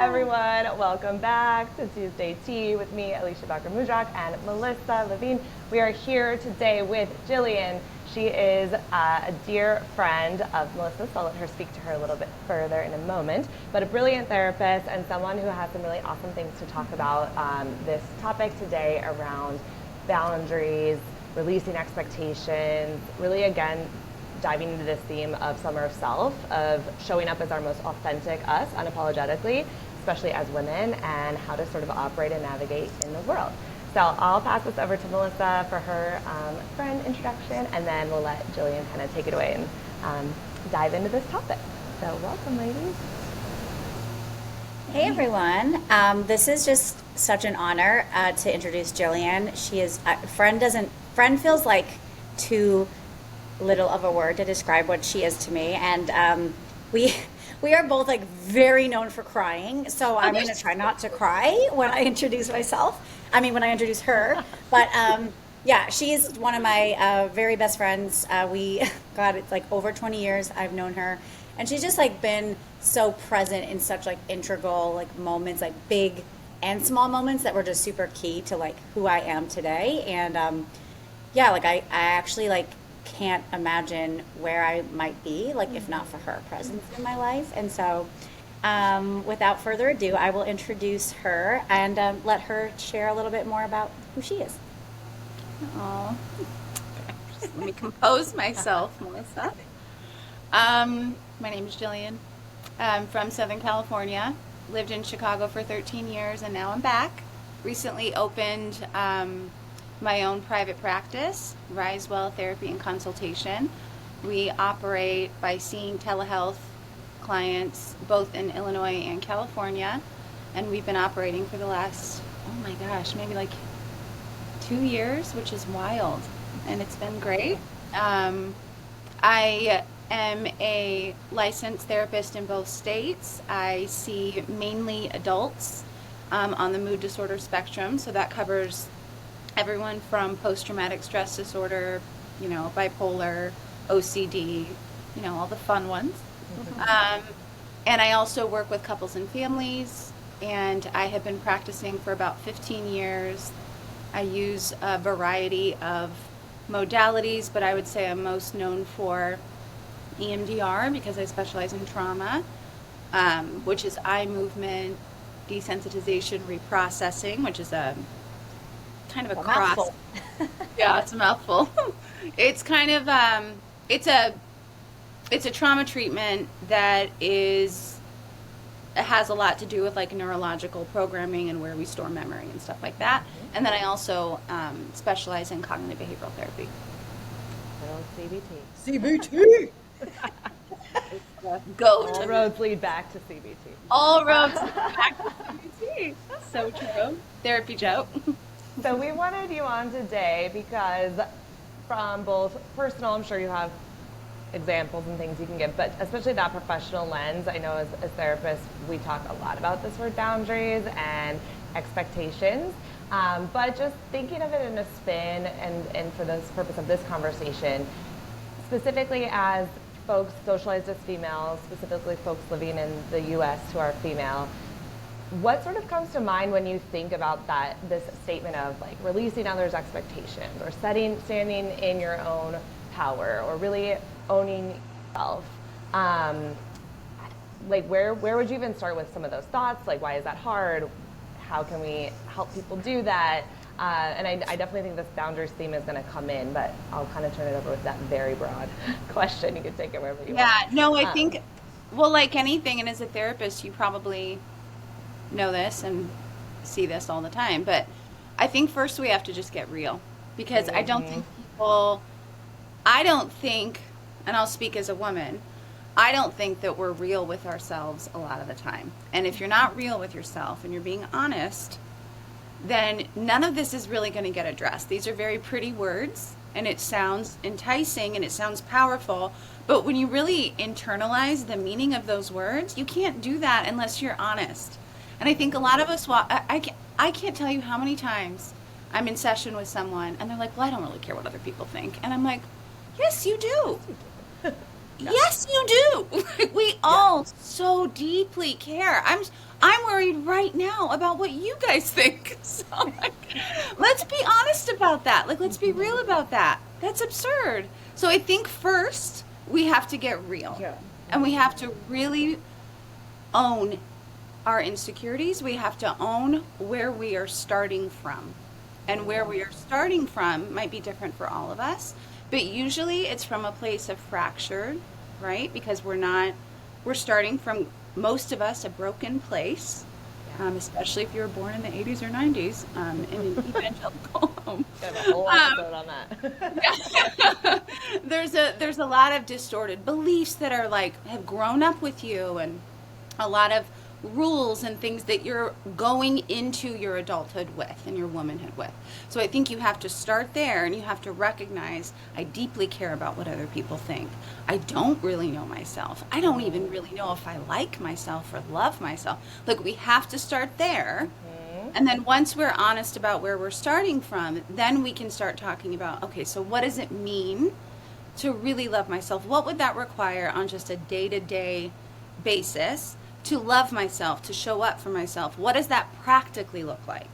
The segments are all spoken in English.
Everyone, welcome back to Tuesday Tea with me, Alicia Bakar-Mudrak, and Melissa Levine. We are here today with Jillian. She is a dear friend of Melissa's, so I'll let her speak to her a little bit further in a moment, but a brilliant therapist and someone who has some really awesome things to talk about this topic today around boundaries, releasing expectations, really again, diving into this theme of summer of self, of showing up as our most authentic us, unapologetically, especially as women, and how to sort of operate and navigate in the world. So I'll pass this over to Melissa for her friend introduction, and then we'll let Jillian kind of take it away and dive into this topic. So welcome, ladies. Hey everyone, this is just such an honor to introduce Jillian. She is friend feels like too little of a word to describe what she is to me, and we are both like very known for crying, so I'm going to try not to cry when I introduce when I introduce her, but yeah, she's one of my very best friends. It's like over 20 years I've known her, and she's just like been so present in such like integral like moments, like big and small moments that were just super key to like who I am today. And yeah, like I actually like can't imagine where I might be, like if not for her presence in my life. And so without further ado, I will introduce her and let her share a little bit more about who she is. Oh, let me compose myself, Melissa. My name is Jillian. I'm from Southern California, lived in Chicago for 13 years, and now I'm back. Recently opened my own private practice, Risewell Therapy and Consultation. We operate by seeing telehealth clients both in Illinois and California, and we've been operating for the last, oh my gosh, maybe like 2 years, which is wild, and it's been great. I am a licensed therapist in both states. I see mainly adults on the mood disorder spectrum, so that covers everyone from post-traumatic stress disorder, bipolar, OCD, all the fun ones. And I also work with couples and families, and I have been practicing for about 15 years. I use a variety of modalities, but I would say I'm most known for EMDR because I specialize in trauma, which is eye movement, desensitization, reprocessing, which is a kind of a cross. Mouthful. Yeah, it's a mouthful. It's kind of it's a trauma treatment that has a lot to do with like neurological programming and where we store memory and stuff like that. And then I also specialize in cognitive behavioral therapy. Little CBT. CBT. All roads lead back to CBT. All roads lead back to CBT. So true. Therapy joke. So we wanted you on today because from both personal, I'm sure you have examples and things you can give, but especially that professional lens, I know as therapists, we talk a lot about this word boundaries and expectations, but just thinking of it in a spin and for the purpose of this conversation, specifically as folks socialized as females, specifically folks living in the US who are female, what sort of comes to mind when you think about this statement of like releasing others' expectations or standing in your own power or really owning yourself? Like where would you even start with some of those thoughts? Like why is that hard? How can we help people do that? And I definitely think this boundaries theme is going to come in, but I'll kind of turn it over with that very broad question. You can take it wherever you want. Yeah, no, I think, well, like anything, and as a therapist, you probably know this and see this all the time, but I think first we have to just get real, because I don't think, and I'll speak as a woman, I don't think that we're real with ourselves a lot of the time. And if you're not real with yourself and you're being honest, then none of this is really going to get addressed. These are very pretty words, and it sounds enticing and it sounds powerful, but when you really internalize the meaning of those words, you can't do that unless you're honest. And I think a lot of us, I can't tell you how many times I'm in session with someone and they're like, well, I don't really care what other people think. And I'm like, yes, you do. Yes, you do. We all so deeply care. I'm worried right now about what you guys think. So like, let's be honest about that. Like, let's be real about that. That's absurd. So I think first we have to get real. Yeah. And we have to really own our insecurities. We have to own where we are starting from. And where we are starting from might be different for all of us, but usually it's from a place of fractured, right? Because we're starting from, most of us, a broken place, especially if you were born in the 80s or 90s in an evangelical home. Got a whole episode on that. There's a lot of distorted beliefs that are like, have grown up with you, and a lot of rules and things that you're going into your adulthood with and your womanhood with. So I think you have to start there, and you have to recognize, I deeply care about what other people think. I don't really know myself. I don't even really know if I like myself or love myself. Like, we have to start there. And then once we're honest about where we're starting from, then we can start talking about, okay, so what does it mean to really love myself? What would that require on just a day-to-day basis to love myself, to show up for myself? What does that practically look like?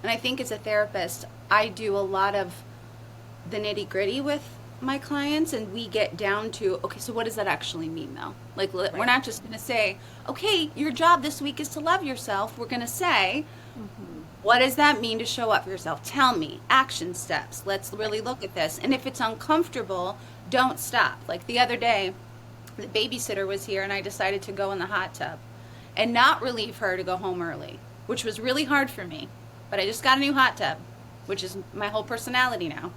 And I think as a therapist, I do a lot of the nitty-gritty with my clients, and we get down to, okay, so what does that actually mean though? Like, we're not just going to say, okay, your job this week is to love yourself. We're going to say, what does that mean to show up for yourself? Tell me, action steps. Let's really look at this. And if it's uncomfortable, don't stop. Like the other day, the babysitter was here, and I decided to go in the hot tub and not relieve her to go home early, which was really hard for me. But I just got a new hot tub, which is my whole personality now.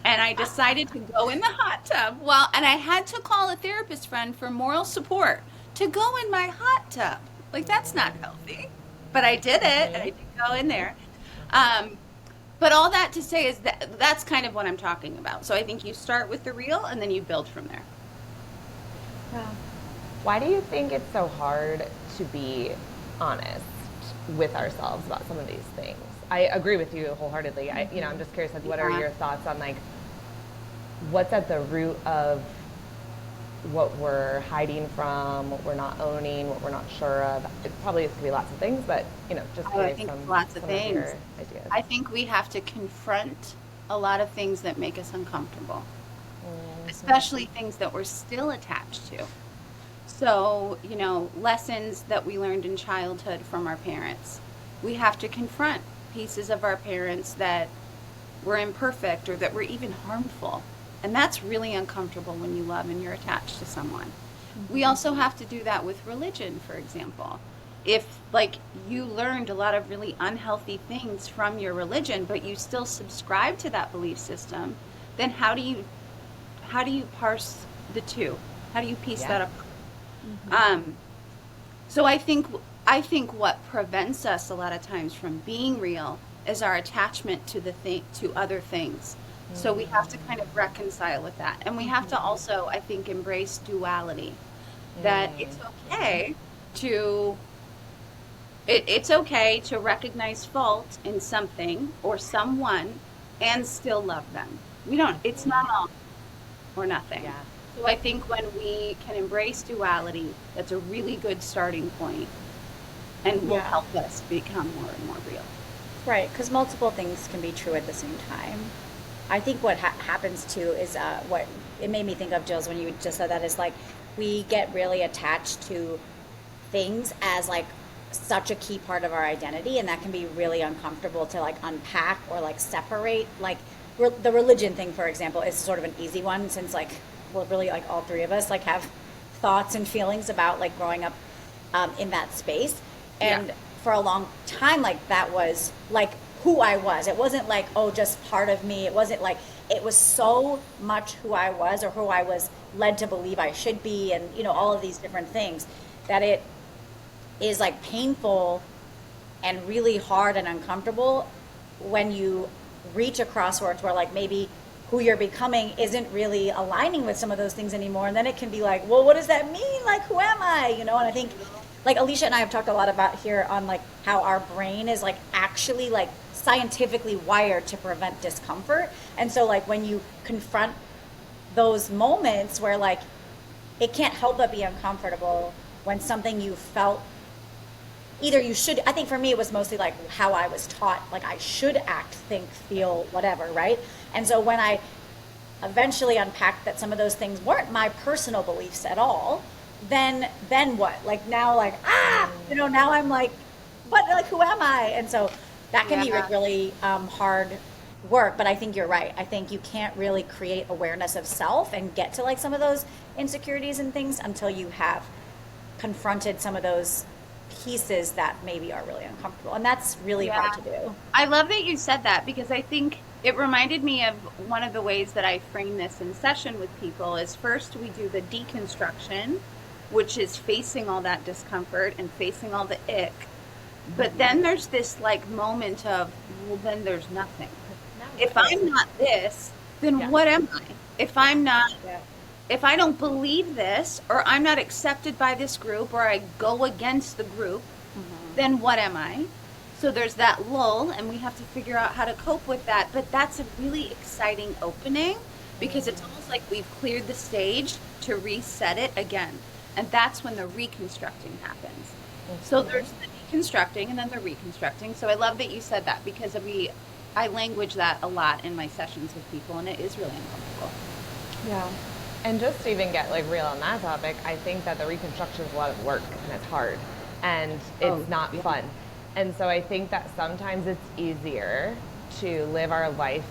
And I decided to go in the hot tub. Well, and I had to call a therapist friend for moral support to go in my hot tub. Like, that's not healthy. But I did it, and I did go in there. But all that to say is that that's kind of what I'm talking about. So I think you start with the real, and then you build from there. Yeah. Why do you think it's so hard to be honest with ourselves about some of these things? I agree with you wholeheartedly. I'm just curious, like, what are your thoughts on, like, what's at the root of what we're hiding from, what we're not owning, what we're not sure of? It probably could be lots of things, but, just curious. I think lots of things. Your ideas. I think we have to confront a lot of things that make us uncomfortable, especially things that we're still attached to. So, lessons that we learned in childhood from our parents. We have to confront pieces of our parents that were imperfect or that were even harmful. And that's really uncomfortable when you love and you're attached to someone. We also have to do that with religion, for example. If, like, you learned a lot of really unhealthy things from your religion, but you still subscribe to that belief system, then how do you parse the two? How do you piece that apart? So I think what prevents us a lot of times from being real is our attachment to to other things. So we have to kind of reconcile with that, and we have to also, I think, embrace duality. That it's okay to recognize fault in something or someone and still love them. It's not all or nothing. Yeah. So I think when we can embrace duality, that's a really good starting point, and will help us become more and more real. Right, because multiple things can be true at the same time. I think what happens too is what it made me think of, Jills, when you just said that, is like we get really attached to things as like such a key part of our identity, and that can be really uncomfortable to like unpack or like separate. Like the religion thing, for example, is sort of an easy one, since like really like all three of us like have thoughts and feelings about like growing up in that space, and for a long time, like that was like who I was. It wasn't like, oh, just part of me. It wasn't like, it was so much who I was, or who I was led to believe I should be, and all of these different things, that it is like painful and really hard and uncomfortable when you reach a crossroads where like maybe who you're becoming isn't really aligning with some of those things anymore. And then it can be like, well, what does that mean? Like, who am I? And I think like Alicia and I have talked a lot about here on like how our brain is like actually like scientifically wired to prevent discomfort. And so like when you confront those moments where like it can't help but be uncomfortable when something you felt either you should, I think for me it was mostly like how I was taught, like I should act, think, feel, whatever, right? And so when I eventually unpacked that some of those things weren't my personal beliefs at all, then what? Like now, like, now I'm like, what, like, who am I? And so that can be like really hard work, but I think you're right. I think you can't really create awareness of self and get to like some of those insecurities and things until you have confronted some of those pieces that maybe are really uncomfortable. And that's really hard to do. I love that you said that, because I think it reminded me of one of the ways that I frame this in session with people is first we do the deconstruction, which is facing all that discomfort and facing all the ick. But then there's this like moment of, well, then there's nothing. If I'm not this, then what am I? If I'm not, if I don't believe this, or I'm not accepted by this group, or I go against the group, then what am I? So there's that lull, and we have to figure out how to cope with that. But that's a really exciting opening, because it's almost like we've cleared the stage to reset it again. And that's when the reconstructing happens. So there's the deconstructing and then the reconstructing. So I love that you said that, because I language that a lot in my sessions with people, and it is really uncomfortable. Yeah. And just to even get like real on that topic, I think that the reconstruction is a lot of work and it's hard and it's not fun. And so I think that sometimes it's easier to live our life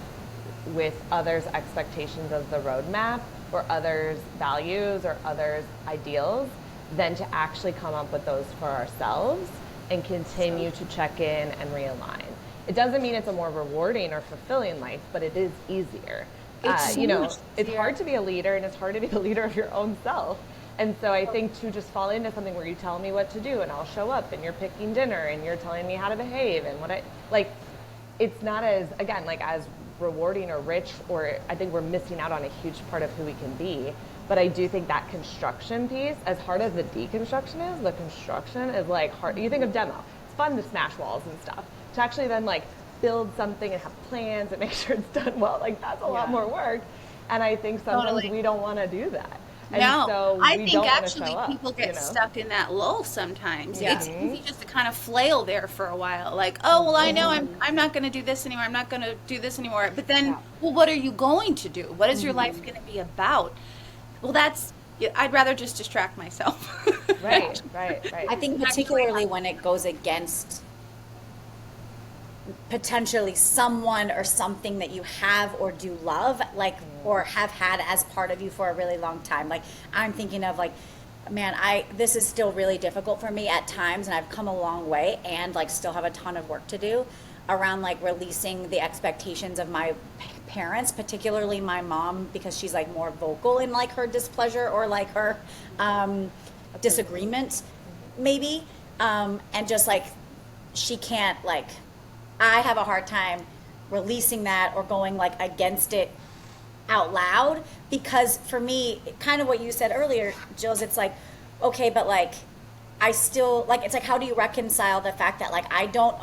with others' expectations as the roadmap, or others' values, or others' ideals, than to actually come up with those for ourselves and continue to check in and realign. It doesn't mean it's a more rewarding or fulfilling life, but it is easier. It's hard to be a leader, and it's hard to be the leader of your own self. And so I think to just fall into something where you tell me what to do and I'll show up, and you're picking dinner and you're telling me how to behave and it's not as, again, like as rewarding or rich, or I think we're missing out on a huge part of who we can be. But I do think that construction piece, as hard as the deconstruction is, the construction is like hard. You think of demo, it's fun to smash walls and stuff. To actually then like build something and have plans and make sure it's done well, like that's a lot more work. And I think sometimes we don't want to do that. And so I think actually people get stuck in that lull sometimes. It's easy just to kind of flail there for a while, like, oh, well, I know I'm not going to do this anymore. I'm not going to do this anymore. But then, well, what are you going to do? What is your life going to be about? Well, I'd rather just distract myself. Right. I think particularly when it goes against potentially someone or something that you have or do love, like, or have had as part of you for a really long time. Like, I'm thinking of like, man, this is still really difficult for me at times, and I've come a long way and like still have a ton of work to do around like releasing the expectations of my parents, particularly my mom, because she's like more vocal in like her displeasure or like her disagreement maybe, and just like she can't, like, I have a hard time releasing that or going like against it out loud, because for me, kind of what you said earlier, Jills, it's like, okay, but like I still, like, it's like, how do you reconcile the fact that like I don't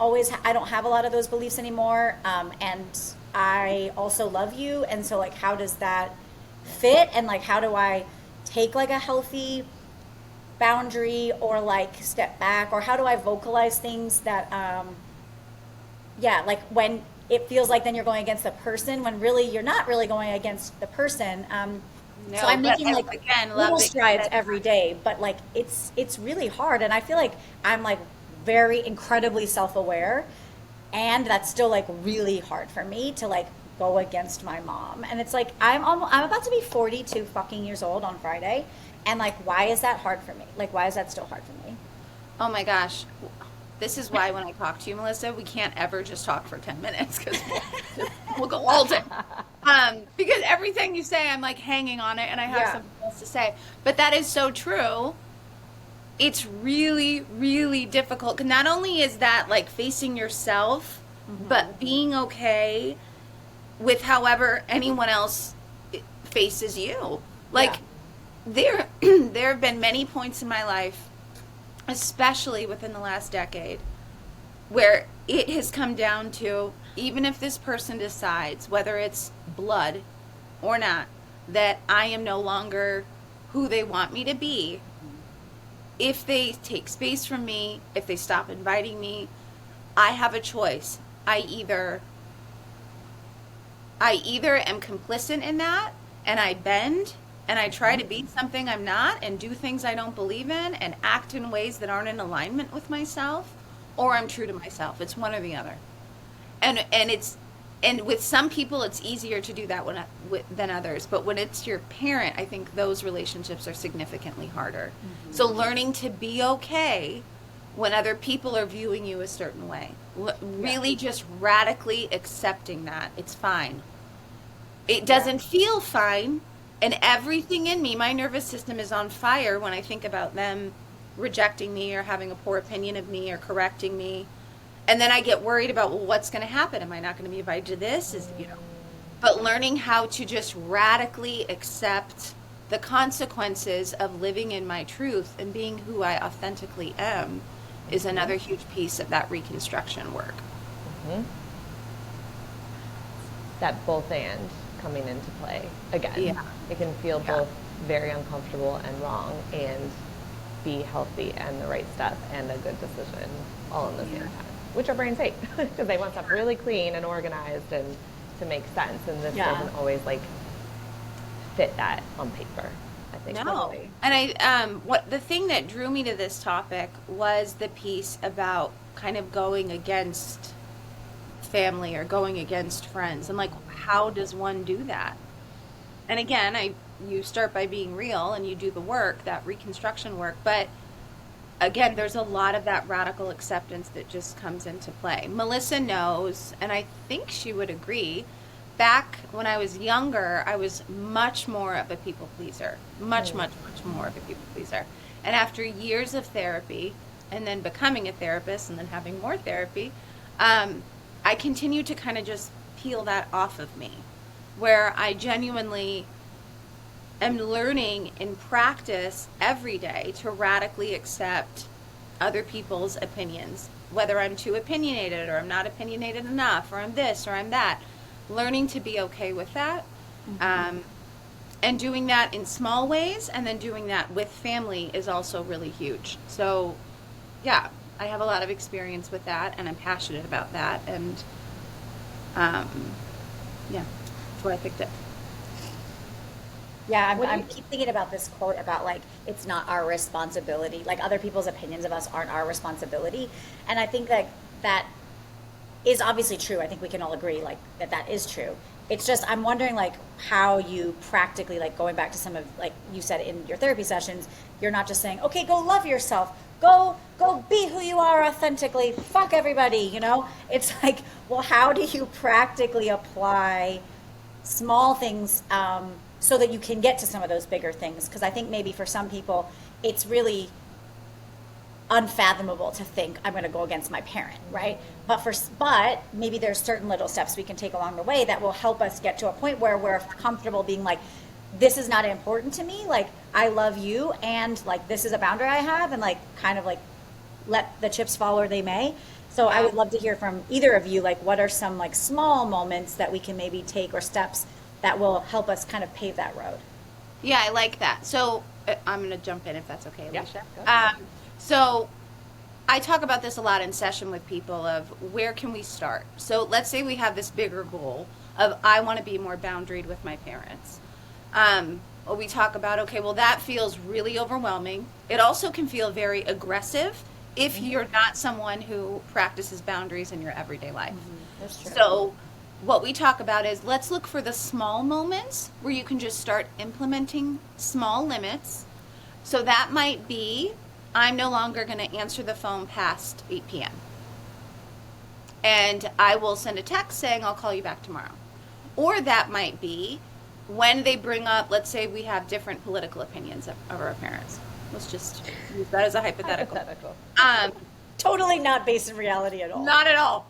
have a lot of those beliefs anymore, and I also love you, and so like how does that fit, and like how do I take like a healthy boundary or like step back, or how do I vocalize things that like when it feels like then you're going against the person when really you're not really going against the person. So I'm making like little strides every day, but like it's really hard, and I feel like I'm like very incredibly self-aware, and that's still like really hard for me to like go against my mom. And it's like I'm about to be 42 fucking years old on Friday, and like why is that hard for me? Like why is that still hard for me? Oh my gosh. This is why when I talk to you, Melissa, we can't ever just talk for 10 minutes, because we'll go all day. Because everything you say, I'm like hanging on it, and I have something else to say. But that is so true. It's really, really difficult. 'Cause not only is that like facing yourself, but being okay with however anyone else faces you. Like there have been many points in my life, especially within the last decade, where it has come down to, even if this person decides, whether it's blood or not, that I am no longer who they want me to be, if they take space from me, if they stop inviting me, I have a choice. I either am complicit in that and I bend and I try to be something I'm not and do things I don't believe in and act in ways that aren't in alignment with myself, or I'm true to myself. It's one or the other. And with some people it's easier to do that than others, but when it's your parent, I think those relationships are significantly harder. So learning to be okay when other people are viewing you a certain way, really just radically accepting that it's fine. It doesn't feel fine, and everything in me, my nervous system is on fire when I think about them rejecting me or having a poor opinion of me or correcting me. And then I get worried about, well, what's going to happen? Am I not going to be invited to this? But learning how to just radically accept the consequences of living in my truth and being who I authentically am is another huge piece of that reconstruction work. That both and coming into play again. Yeah. It can feel both very uncomfortable and wrong, and be healthy and the right step and a good decision all in the same time, which our brains hate because they want stuff really clean and organized and to make sense, and this doesn't always like fit that on paper, I think. No. Totally. And the thing that drew me to this topic was the piece about kind of going against family or going against friends, and like, how does one do that? And again, you start by being real and you do the work, that reconstruction work, but again, there's a lot of that radical acceptance that just comes into play. Melissa knows, and I think she would agree, back when I was younger, I was much more of a people pleaser, much more of a people pleaser. And after years of therapy, and then becoming a therapist, and then having more therapy, I continue to kind of just peel that off of me, where I genuinely am learning in practice every day to radically accept other people's opinions, whether I'm too opinionated or I'm not opinionated enough or I'm this or I'm that. Learning to be okay with that, and doing that in small ways, and then doing that with family is also really huge. So yeah, I have a lot of experience with that, and I'm passionate about that, and yeah, that's why I picked it. Yeah, I'm keep thinking about this quote about like, it's not our responsibility, like other people's opinions of us aren't our responsibility. And I think like that is obviously true. I think we can all agree like that is true. It's just, I'm wondering like how you practically, like going back to some of, like you said in your therapy sessions, you're not just saying, okay, go love yourself, go be who you are authentically, fuck everybody, you know? It's like, well, how do you practically apply small things so that you can get to some of those bigger things? Because I think maybe for some people, it's really unfathomable to think I'm going to go against my parent, right? But maybe there's certain little steps we can take along the way that will help us get to a point where we're comfortable being like, this is not important to me, like I love you, and like this is a boundary I have, and like kind of like let the chips fall where they may. So I would love to hear from either of you, like what are some like small moments that we can maybe take or steps that will help us kind of pave that road. Yeah, I like that. So I'm going to jump in if that's okay, Alicia. Yeah, So I talk about this a lot in session with people of where can we start? So let's say we have this bigger goal of I want to be more boundaried with my parents. We talk about, okay, well that feels really overwhelming. It also can feel very aggressive if you're not someone who practices boundaries in your everyday life. That's true. So what we talk about is let's look for the small moments where you can just start implementing small limits. So that might be, I'm no longer going to answer the phone past 8 p.m. And I will send a text saying I'll call you back tomorrow. Or that might be when they bring up, let's say we have different political opinions of our parents. Let's just use that as a hypothetical. Totally not based in reality at all. Not at all.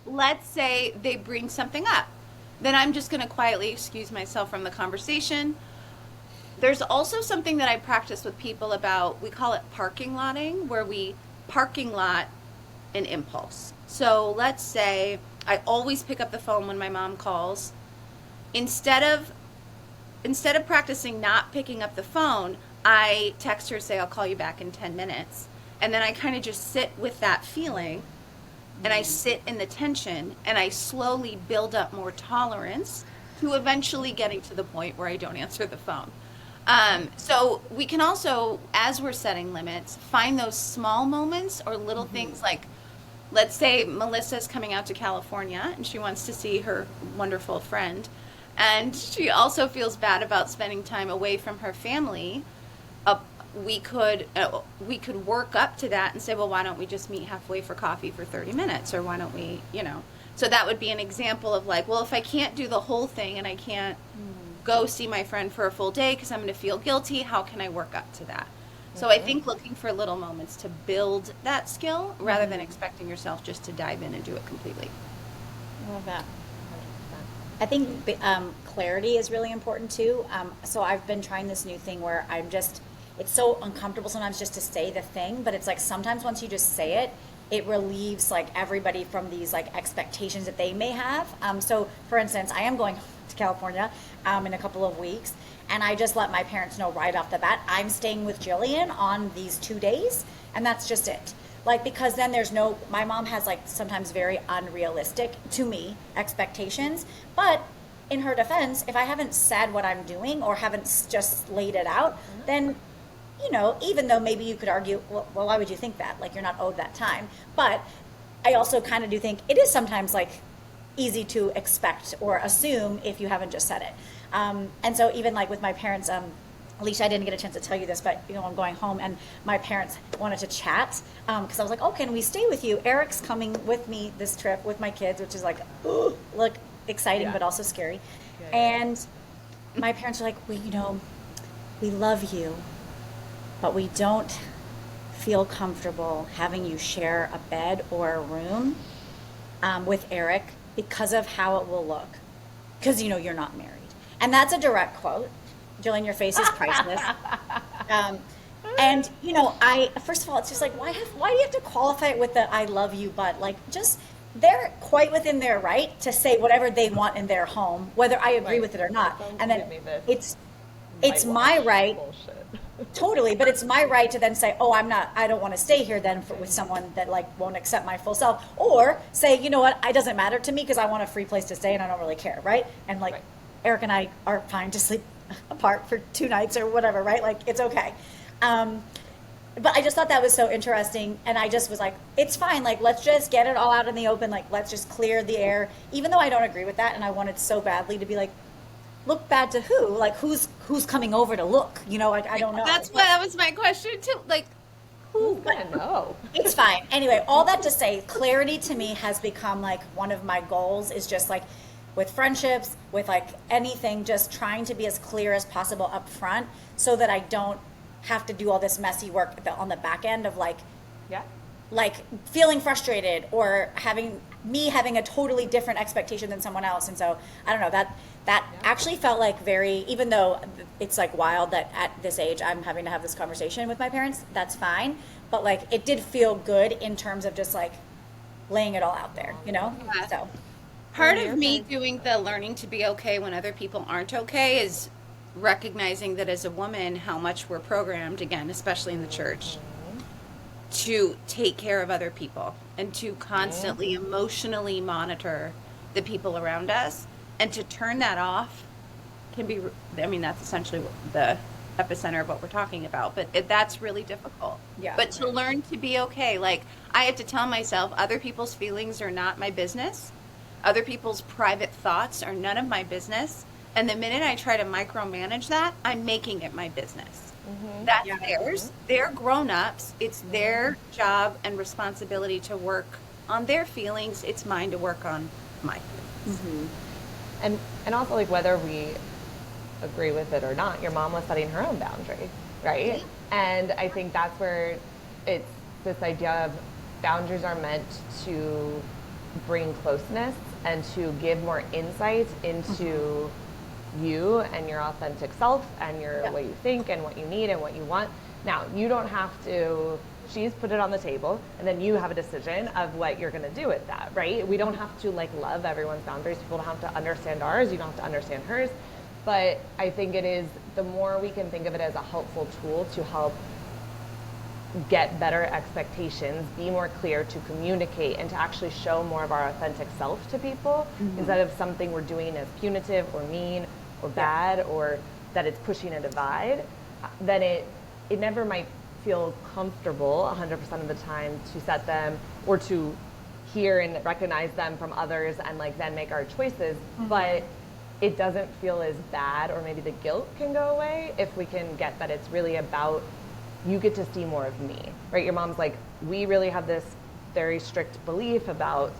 Let's say they bring something up. Then I'm just going to quietly excuse myself from the conversation. There's also something that I practice with people about, we call it parking lotting, where we parking lot an impulse. So let's say I always pick up the phone when my mom calls. Instead of instead of practicing not picking up the phone, I text her, say, I'll call you back in 10 minutes. And then I kind of just sit with that feeling, and I sit in the tension, and I slowly build up more tolerance to eventually getting to the point where I don't answer the phone. So we can also, as we're setting limits, find those small moments or little things like, let's say Melissa's coming out to California and she wants to see her wonderful friend, and she also feels bad about spending time away from her family. We could work up to that and say, well, why don't we just meet halfway for coffee for 30 minutes, or why don't we, so that would be an example of like, well, if I can't do the whole thing and I can't go see my friend for a full day because I'm going to feel guilty, how can I work up to that? So I think looking for little moments to build that skill rather than expecting yourself just to dive in and do it completely. I love that. I think clarity is really important too. So I've been trying this new thing where it's so uncomfortable sometimes just to say the thing, but it's like sometimes once you just say it, it relieves like everybody from these like expectations that they may have. So for instance, I am going to California in a couple of weeks, and I just let my parents know right off the bat, I'm staying with Jillian on these 2 days, and that's just it. Like, because then my mom has like sometimes very unrealistic, to me, expectations, but in her defense, if I haven't said what I'm doing or haven't just laid it out, then even though maybe you could argue, well, why would you think that? Like, you're not owed that time. But I also kind of do think it is sometimes like easy to expect or assume if you haven't just said it. And so even like with my parents, Alicia, I didn't get a chance to tell you this, but I'm going home and my parents wanted to chat because I was like, oh, can we stay with you? Eric's coming with me this trip with my kids, which is like, look, exciting, but also scary. And my parents are like, well, we love you, but we don't feel comfortable having you share a bed or a room with Eric because of how it will look. Because, you're not married. And that's a direct quote. Jillian, your face is priceless. And, first of all, it's just like, why do you have to qualify it with the I love you, but like, just, they're quite within their right to say whatever they want in their home, whether I agree with it or not. And then it's my right. Bullshit. Totally, but it's my right to then say, oh, I don't want to stay here then with someone that like won't accept my full self, or say, you know what, it doesn't matter to me because I want a free place to stay and I don't really care, right? And like Eric and I are fine to sleep apart for 2 nights or whatever, right? Like, it's okay. But I just thought that was so interesting, and I just was like, it's fine, like, let's just get it all out in the open, like, let's just clear the air, even though I don't agree with that, and I wanted so badly to be like, look bad to who? Like, who's coming over to look? I don't know. That was my question too. Like, who? I know. It's fine. Anyway, all that to say, clarity to me has become like one of my goals, is just like with friendships, with like anything, just trying to be as clear as possible up front so that I don't have to do all this messy work on the back end of like feeling frustrated or having a totally different expectation than someone else. And so I don't know, that actually felt like even though it's like wild that at this age I'm having to have this conversation with my parents, that's fine. But like, it did feel good in terms of just like laying it all out there, So part of me doing the learning to be okay when other people aren't okay is recognizing that as a woman, how much we're programmed, again, especially in the church, to take care of other people and to constantly emotionally monitor the people around us, and to turn that off can be, that's essentially the epicenter of what we're talking about, but that's really difficult. But to learn to be okay, like, I have to tell myself other people's feelings are not my business, other people's private thoughts are none of my business, and the minute I try to micromanage that, I'm making it my business. That's theirs. They're grown-ups. It's their job and responsibility to work on their feelings. It's mine to work on my feelings. And also, like, whether we agree with it or not, your mom was setting her own boundary, right? And I think that's where it's this idea of boundaries are meant to bring closeness and to give more insight into you and your authentic self and your what you think and what you need and what you want. Now, you don't have to, she's put it on the table, and then you have a decision of what you're going to do with that, right? We don't have to like love everyone's boundaries. People don't have to understand ours. You don't have to understand hers. But I think it is, the more we can think of it as a helpful tool to help get better expectations, be more clear, to communicate, and to actually show more of our authentic self to people, instead of something we're doing as punitive or mean or bad, or that it's pushing a divide, then it never might feel comfortable 100% of the time to set them, or to hear and recognize them from others and like then make our choices. But it doesn't feel as bad, or maybe the guilt can go away if we can get that it's really about, you get to see more of me, right? Your mom's like, we really have this very strict belief about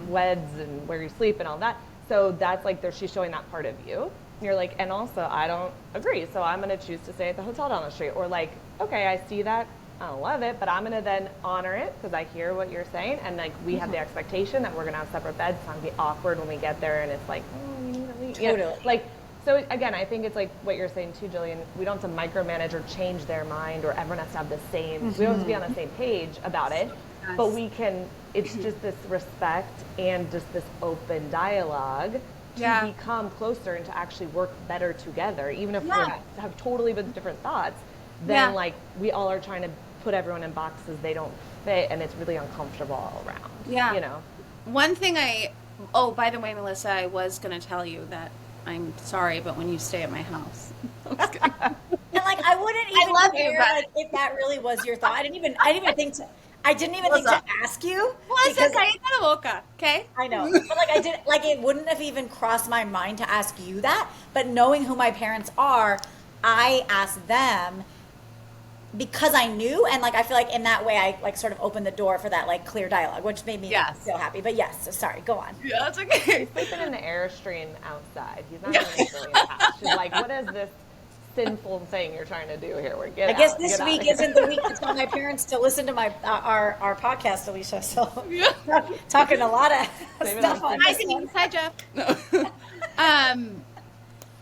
weds and where you sleep and all that. So that's like, she's showing that part of you. You're like, and also I don't agree, so I'm going to choose to stay at the hotel down the street. Or like, okay, I see that, I don't love it, but I'm going to then honor it because I hear what you're saying. And like, we have the expectation that we're going to have separate beds. It's not going to be awkward when we get there and it's like, oh, we need to leave. Totally. You know, like, so again, I think it's like what you're saying too, Jillian. We don't have to micromanage or change their mind, or everyone has to have the same. We don't have to be on the same page about it, but we can. It's just this respect and just this open dialogue to become closer and to actually work better together, even if we have totally different thoughts. Then like, we all are trying to put everyone in boxes they don't fit, and it's really uncomfortable all around. Yeah. You know. One thing by the way, Melissa, I was going to tell you that I'm sorry, but when you stay at my house. And like, I wouldn't even love care, you, but like, if that really was your thought. I didn't even think to ask you. Melissa, cállate la boca, okay? I know, but like, it wouldn't have even crossed my mind to ask you that. But knowing who my parents are, I asked them because I knew, and like, I feel like in that way I like sort of opened the door for that like clear dialogue, which made me feel happy. But yes, so sorry, go on. Yeah, that's okay. He's sleeping in the Airstream outside. He's not even in Jillian's house. She's like, what is this sinful thing you're trying to do here? I guess this week isn't the week to tell my parents to listen to my our podcast, Alicia. So talking a lot of stuff on this one. Hi, Jeff.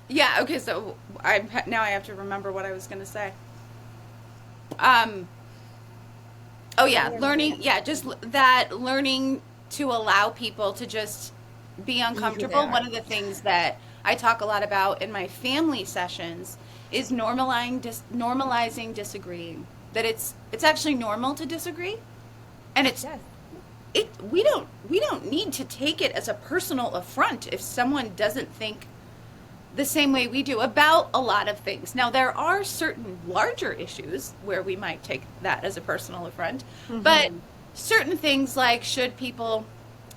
Yeah. Okay. So now I have to remember what I was going to say. Learning. Yeah, just that learning to allow people to just be uncomfortable. One of the things that I talk a lot about in my family sessions is normalizing disagreeing. That it's actually normal to disagree, and we don't need to take it as a personal affront if someone doesn't think the same way we do about a lot of things. Now, there are certain larger issues where we might take that as a personal affront, but certain things like, should people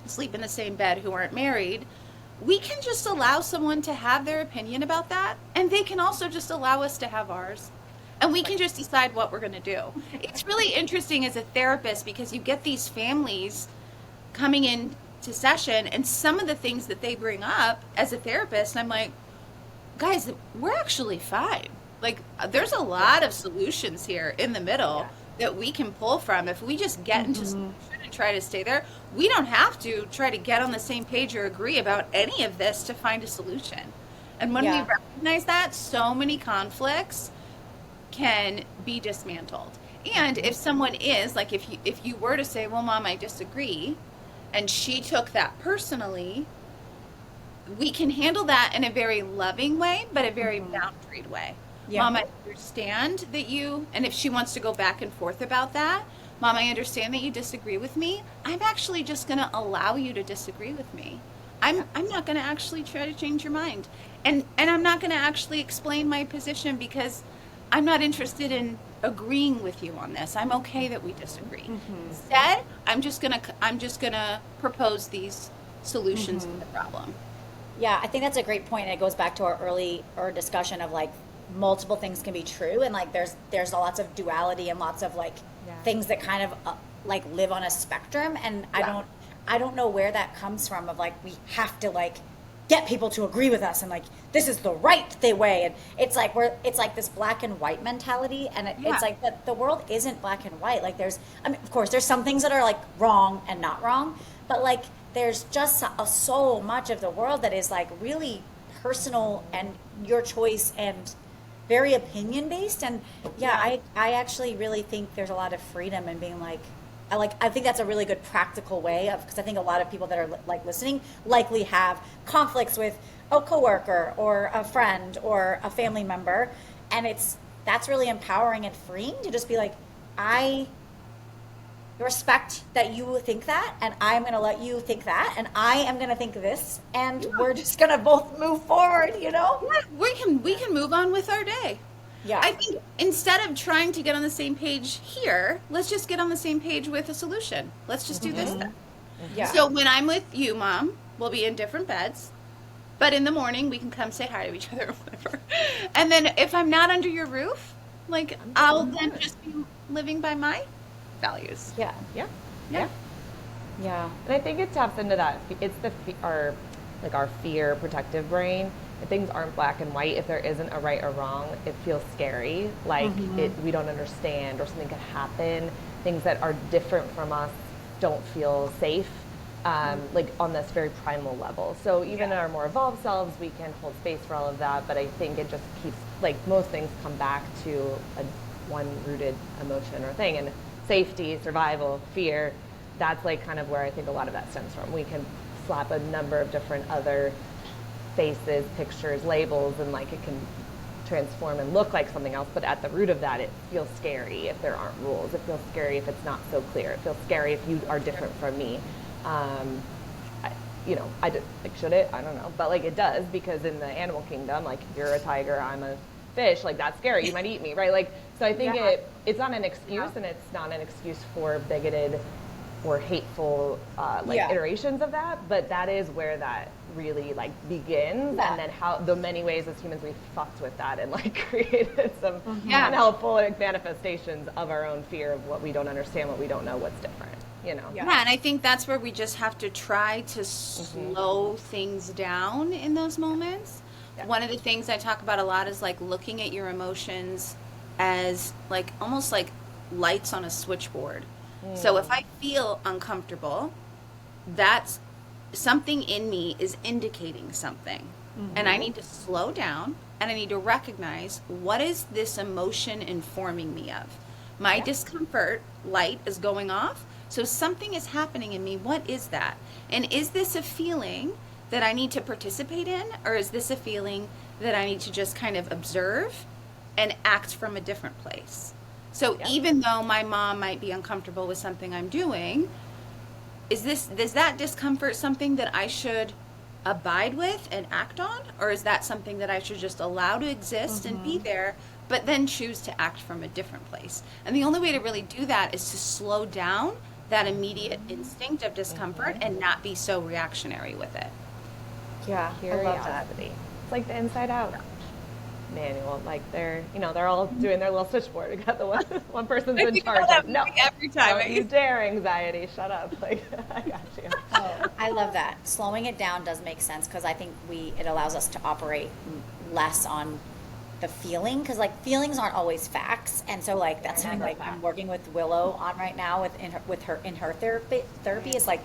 sleep in the same bed who aren't married, we can just allow someone to have their opinion about that, and they can also just allow us to have ours. And we can just decide what we're going to do. It's really interesting as a therapist because you get these families coming in to session, and some of the things that they bring up as a therapist, I'm like, guys, we're actually fine. Like, there's a lot of solutions here in the middle that we can pull from. If we just get into solution and try to stay there, we don't have to try to get on the same page or agree about any of this to find a solution. And when we recognize that, so many conflicts can be dismantled. And if someone is, like, if you were to say, well, Mom, I disagree, and she took that personally, we can handle that in a very loving way, but a very boundaried way. Yeah. Mom, I understand that and if she wants to go back and forth about that, Mom, I understand that you disagree with me. I'm actually just going to allow you to disagree with me. I'm not going to actually try to change your mind. And I'm not going to actually explain my position because I'm not interested in agreeing with you on this. I'm okay that we disagree. Instead, I'm just going to propose these solutions to the problem. Yeah, I think that's a great point. And it goes back to our discussion of like multiple things can be true, and like there's lots of duality and lots of like things that kind of like live on a spectrum. And I don't know where that comes from of like we have to like get people to agree with us and like this is the right way. And it's like it's like this black and white mentality, and it's like that the world isn't black and white. Like of course there's some things that are like wrong and not wrong, but like there's just so much of the world that is like really personal and your choice and very opinion based. And I actually really think there's a lot of freedom in being like, I think that's a really good practical way of, because I think a lot of people that are like listening likely have conflicts with a coworker or a friend or a family member, and that's really empowering and freeing to just be like, I respect that you think that, and I'm going to let you think that, and I am going to think this, and we're just going to both move forward, you know? Yeah, we can move on with our day. Yeah. I think instead of trying to get on the same page here, let's just get on the same page with a solution. Let's just do this then. Yeah. So when I'm with you, Mom, we'll be in different beds, but in the morning we can come say hi to each other or whatever. And then if I'm not under your roof, like I'll then just be living by my values. Yeah. Yeah. Yeah. Yeah. And I think it taps into that. It's our fear protective brain. If things aren't black and white, if there isn't a right or wrong, it feels scary. Like we don't understand, or something could happen. Things that are different from us don't feel safe. Like on this very primal level. So even in our more evolved selves, we can hold space for all of that. But I think it just keeps, like most things come back to one rooted emotion or thing. And safety, survival, fear, that's like kind of where I think a lot of that stems from. We can slap a number of different other faces, pictures, labels, and like it can transform and look like something else, but at the root of that, it feels scary if there aren't rules. It feels scary if it's not so clear. It feels scary if you are different from me. Should it? I don't know. But like it does, because in the animal kingdom, like you're a tiger, I'm a fish, like that's scary. You might eat me, right? Like, so I think it's not an excuse, and it's not an excuse for bigoted or hateful iterations of that, but that is where that really like begins, and then how the many ways as humans we fucked with that and like created some unhelpful like, manifestations of our own fear of what we don't understand, what we don't know, what's different, you know. Yeah, and I think that's where we just have to try to slow things down in those moments. One of the things I talk about a lot is like looking at your emotions as like almost like lights on a switchboard. So if I feel uncomfortable, that's something in me is indicating something. And I need to slow down, and I need to recognize, what is this emotion informing me of? My discomfort light is going off, so something is happening in me. What is that? And is this a feeling that I need to participate in, or is this a feeling that I need to just kind of observe and act from a different place? So even though my mom might be uncomfortable with something I'm doing, is that discomfort something that I should abide with and act on? Or is that something that I should just allow to exist and be there, but then choose to act from a different place? And the only way to really do that is to slow down that immediate instinct of discomfort and not be so reactionary with it. Yeah, I love that. It's like the Inside Out manual. Like they're all doing their little switchboard. We got the one person's in charge. No, every time. Don't you dare, anxiety. Shut up. Like I got you. Oh, I love that. Slowing it down does make sense, because I think it allows us to operate less on the feeling, because like feelings aren't always facts, and so like that's something like I'm working with Willow on right now in her therapy is like,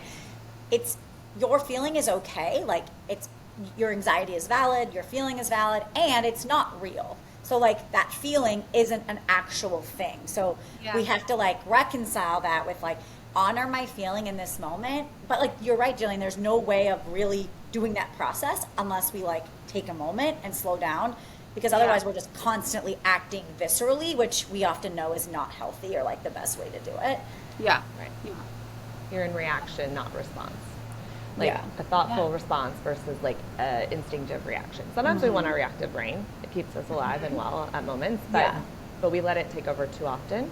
it's your feeling is okay, like it's your anxiety is valid, your feeling is valid, and it's not real. So like that feeling isn't an actual thing. So we have to like reconcile that with like, honor my feeling in this moment. But like you're right, Jillian, there's no way of really doing that process unless we like take a moment and slow down, because otherwise we're just constantly acting viscerally, which we often know is not healthy or like the best way to do it. Yeah. Right. You're in reaction, not response. Like a thoughtful response versus like instinctive reaction. Sometimes we want our reactive brain. It keeps us alive and well at moments, but we let it take over too often.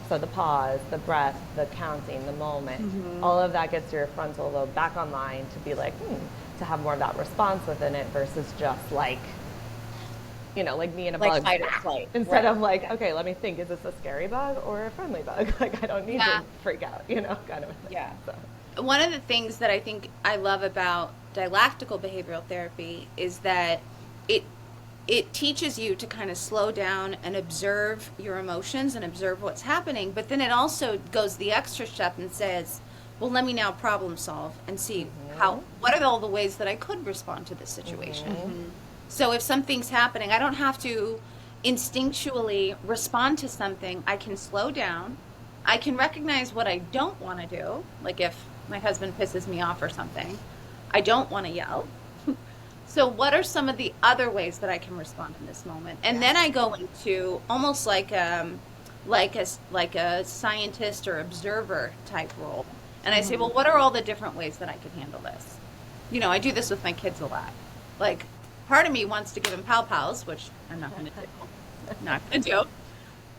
So the pause, the breath, the counting, the moment, all of that gets your frontal lobe back online to be like, to have more of that response within it versus just like, like me and a bug. Fight or flight. Instead of like, okay, let me think, is this a scary bug or a friendly bug? Like I don't need to freak out, kind of a thing. Yeah. So. One of the things that I think I love about dialectical behavioral therapy is that it teaches you to kind of slow down and observe your emotions and observe what's happening, but then it also goes the extra step and says, well, let me now problem solve and see what are all the ways that I could respond to this situation. So if something's happening, I don't have to instinctually respond to something. I can slow down, I can recognize what I don't want to do. Like if my husband pisses me off or something, I don't want to yell. So what are some of the other ways that I can respond in this moment? And then I go into almost like a scientist or observer type role. And I say, well, what are all the different ways that I could handle this? You know, I do this with my kids a lot. Like, part of me wants to give them pow pows, which I'm not going to do. Not going to do.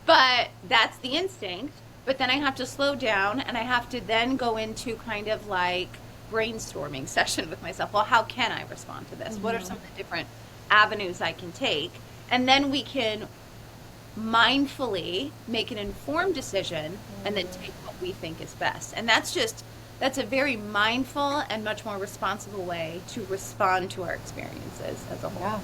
But that's the instinct. But then I have to slow down, and I have to then go into kind of like brainstorming session with myself. Well, how can I respond to this? What are some of the different avenues I can take? And then we can mindfully make an informed decision and then take what we think is best. And that's a very mindful and much more responsible way to respond to our experiences as a whole. Yeah.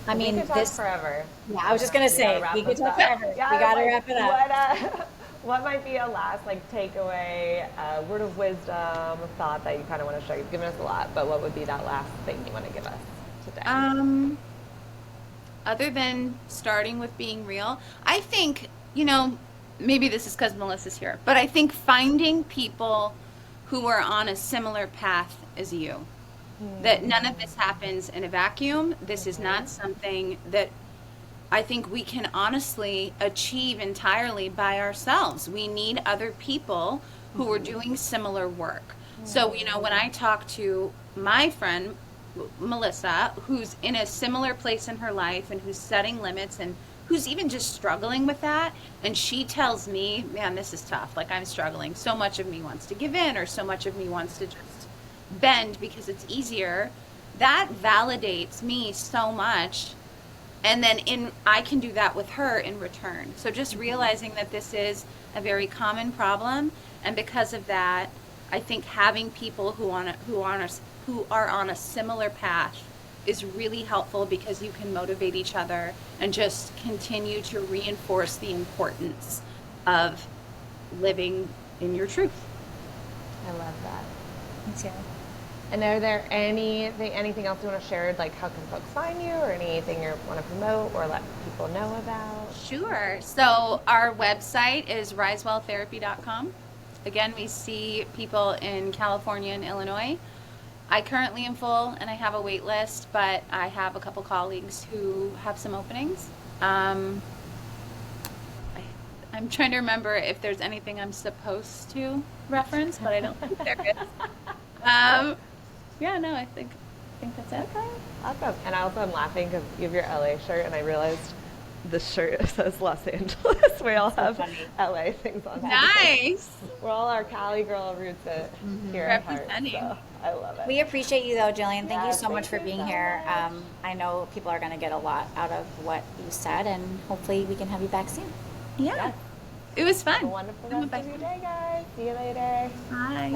I mean, we could talk forever. Yeah, I was just gonna say we could talk forever. Yeah, we gotta wrap it up. What might be a last takeaway, word of wisdom, a thought that you kind of want to share? You've given us a lot, but what would be that last thing you want to give us today? Other than starting with being real, I think, maybe this is because Melissa's here, but I think finding people who are on a similar path as you. That none of this happens in a vacuum. This is not something that I think we can honestly achieve entirely by ourselves. We need other people who are doing similar work. So, when I talk to my friend, Melissa, who's in a similar place in her life and who's setting limits and who's even just struggling with that, and she tells me, man, this is tough. Like, I'm struggling. So much of me wants to give in, or so much of me wants to just bend because it's easier. That validates me so much. And then I can do that with her in return. So just realizing that this is a very common problem, and because of that, I think having people who are on a similar path is really helpful, because you can motivate each other and just continue to reinforce the importance of living in your truth. I love that. Me too. And are there anything else you want to share? Like, how can folks find you, or anything you want to promote or let people know about? Sure. So our website is risewelltherapy.com. Again, we see people in California and Illinois. I currently am full and I have a wait list, but I have a couple colleagues who have some openings. I'm trying to remember if there's anything I'm supposed to reference, but I don't think there is. Yeah, no, I think that's it. Okay, awesome. And I also am laughing because you have your LA shirt, and I realized this shirt says Los Angeles. We all have LA things on. Nice. We're all our Cali girl roots here at heart. Representing. So I love it. We appreciate you though, Jillian. Thank you so much for you being so here. much. I know people are going to get a lot out of what you said, and hopefully we can have you back soon. Yeah. It was fun. Have a wonderful rest of your day, guys. See you later. Bye.